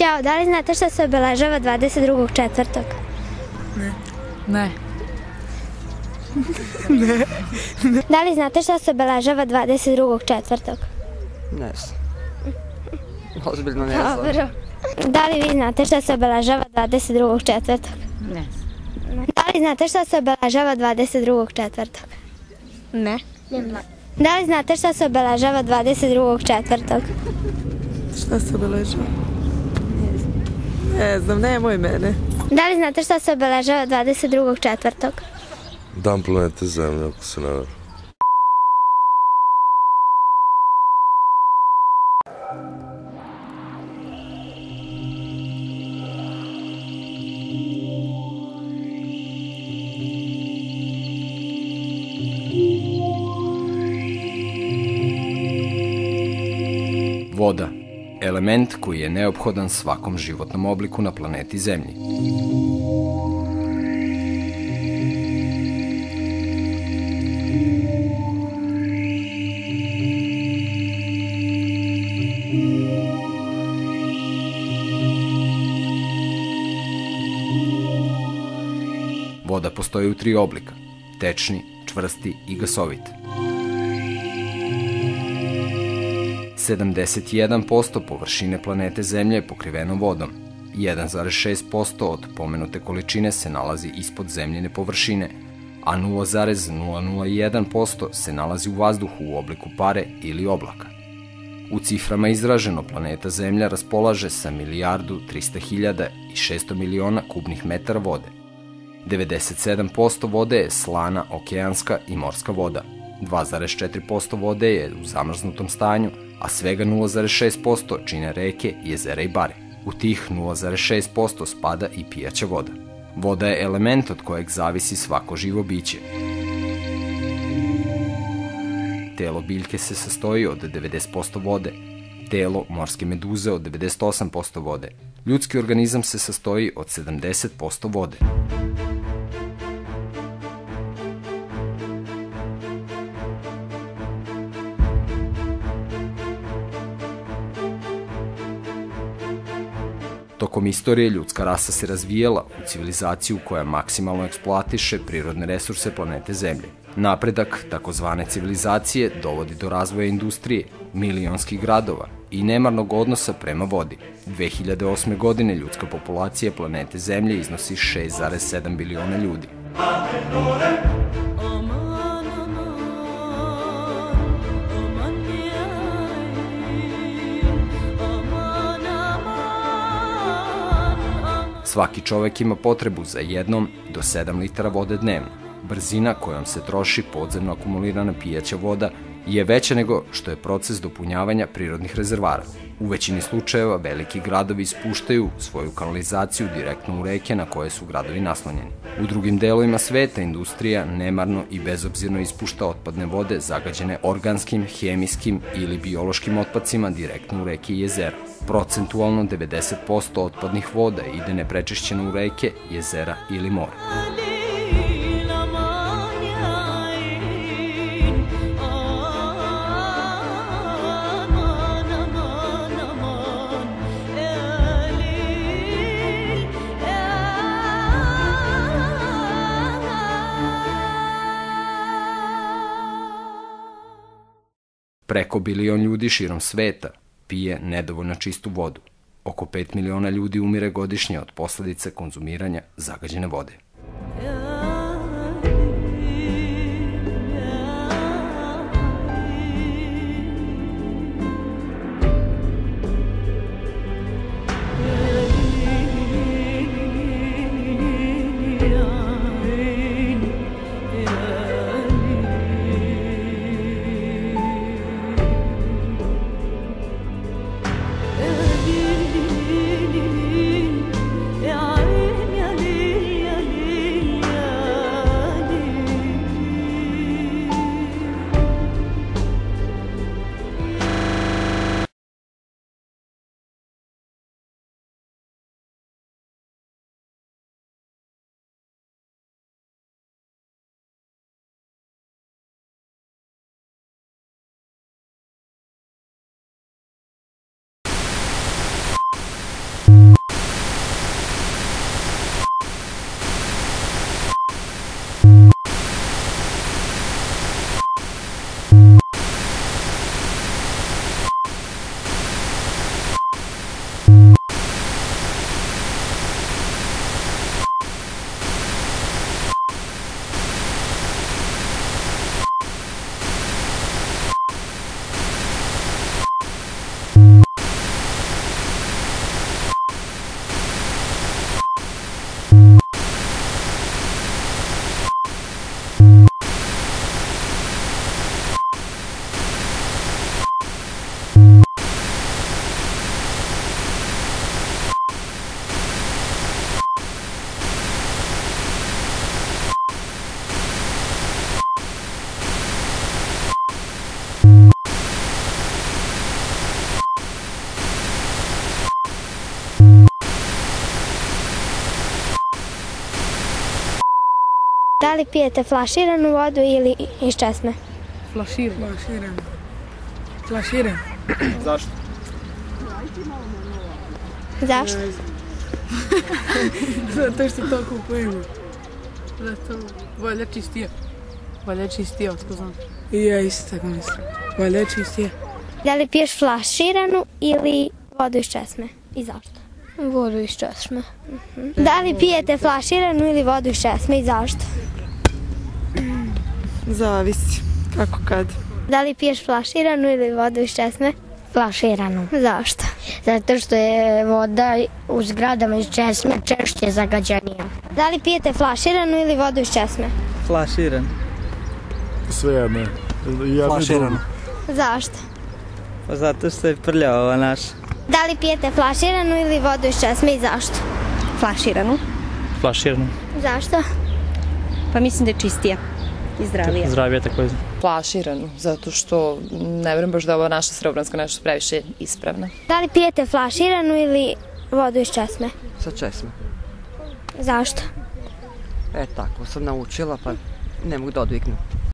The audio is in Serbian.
Ćao, da li znate šta se obeležava 22.4.? Ne. Ne. Ne. Da li znate šta se obeležava 22.4.? Ne znam. Ozbiljno ne znam. Dobro. Da li vi znate šta se obeležava 22.4.? Ne. Da li znate šta se obeležava 22.4.? Ne. Da li znate šta se obeležava 22.4.? Šta se obeležava? Ne znam, nemoj mene. Da li znate šta se obeležava 22.4.? Dan planete Zemlje, ako se ne varam. Voda, element koji je neophodan svakom životnom obliku na planeti Zemlji. Voda postoji u 3 oblika: tečni, čvrsti i gasovit. 71% površine planete Zemlje je pokriveno vodom. 1,6% od pomenute količine se nalazi ispod zemljine površine, a 0,001% se nalazi u vazduhu u obliku pare ili oblaka. U ciframa izraženo, planeta Zemlja raspolaže sa 1.300.600.000.000 kubnih metara vode. 97% vode je slana, okeanska i morska voda. 2,4% vode je u zamrznutom stanju, a svega 0,6% čine reke, jezera i bare. U tih 0,6% spada i pijaća voda. Voda je element od kojeg zavisi svako živo biće. Telo biljke se sastoji od 90% vode, telo morske meduze od 98% vode. Ljudski organizam se sastoji od 70% vode. Tokom istorije ljudska rasa se razvijela u civilizaciju koja maksimalno eksploatiše prirodne resurse planete Zemlje. Napredak takozvane civilizacije dovodi do razvoja industrije, milionskih gradova i nemarnog odnosa prema vodi. 2008. godine ljudska populacija planete Zemlje iznosi 6,7 biliona ljudi. Svaki čovek ima potrebu za 1 do 7 litara vode dnevno. Brzina kojom se troši podzemno akumulirana pijaća voda je veća nego što je proces dopunjavanja prirodnih rezervara. U većini slučajeva veliki gradovi ispuštaju svoju kanalizaciju direktno u reke na koje su gradovi naslonjeni. U drugim delovima sveta industrija nemarno i bezobzirno ispušta otpadne vode zagađene organskim, hemijskim ili biološkim otpacima direktno u reke i jezera. Procentualno 90% otpadnih voda ide neprečišćeno u reke, jezera ili more. Preko bilion ljudi širom sveta pije nedovoljno čistu vodu. Oko 5 miliona ljudi umire godišnje od posledice konzumiranja zagađene vode. Da li pijete flaširanu vodu ili iz česme? Flaširan. Zašto? Zašto? Zato što to kupujemo. Zato valjda čistije. Valjda čistije, otko znam. I ja isto tako mislim. Valjda čistije. Da li piješ flaširanu ili vodu iz česme? I zašto? Vodu iz česme. Da li pijete flaširanu ili vodu iz česme i zašto? Zavisi. Kako kad. Da li piješ flaširanu ili vodu iz česme? Flaširanu. Zašto? Zato što je voda u zgradama iz česme češće zagađenija. Da li pijete flaširanu ili vodu iz česme? Flaširan. Svejedno. Flaširano. Zašto? Pa zato što je prljava ova naša. Da li pijete flaširanu ili vodu iz česme i zašto? Flaširanu. Flaširano. Zašto? Pa mislim da je čistija i zdravija. Zdravija također. Flaširanu, zato što ne vjerujem baš da je ova naša Srbranska nešto previše ispravna. Da li pijete flaširanu ili vodu iz česme? Sa česme. Zašto? Tako sam naučila pa ne mogu da odviknem.